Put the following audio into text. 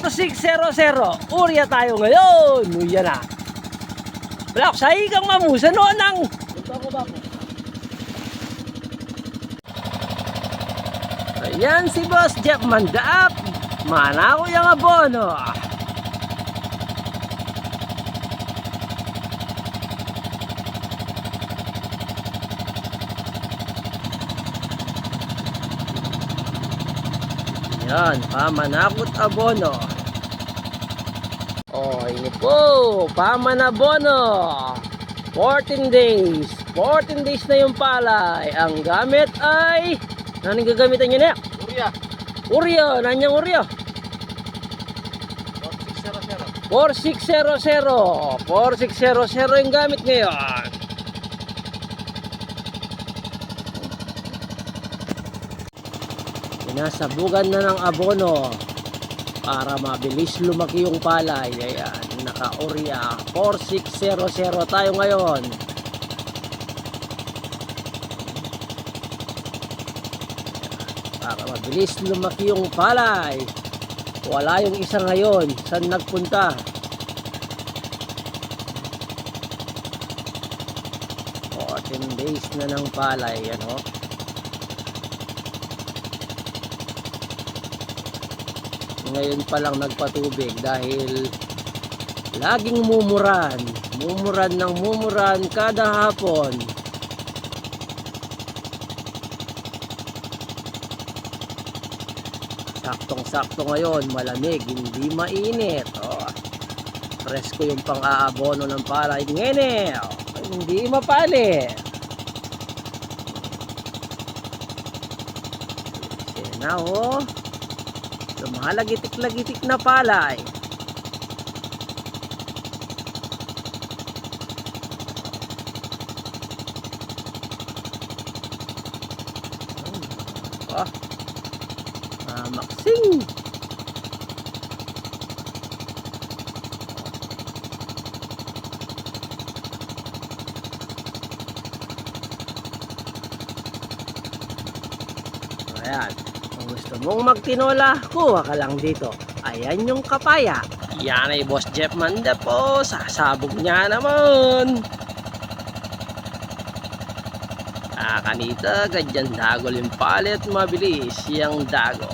4600. Urya tayo ngayon. Yan na. Black, sa ikang mamusa noon ang... Ayan si Boss Jeff Mandaap. Mana ko yung abono. Yan, pamanakot abono. Oh, ini po, pamanabono. 14 days. 14 days na yung palay. Ang gamit ay... Anong gagamitan nyo na? Urya. Uryo, nanyang uryo? 4600. 4600. 4600 yung gamit ngayon. Sinasabugan na ng abono para mabilis lumaki yung palay. Ayan, naka-urya 4600 tayo ngayon. Para mabilis lumaki yung palay. Wala yung isa ngayon. Saan nagpunta? 14 days na ng palay. Ano? Ngayon pa lang nagpatubig dahil laging mumuran ng mumuran kada hapon. Saktong-sakto ngayon, malamig, hindi mainit. Oh, presko yung pang-aabono ng palay ngayon. Hindi mapali. Yan na oh. Lumalagitik-lagitik na palay. Oh. Maksing. Ayan. Kung gusto mong magtinola, kuha ka lang dito. Ayan yung kapaya. Yan ay Boss Jeff Manda po. Sasabog niya naman. Kanita, ganyan dagol yung palit. Mabilis yung dago.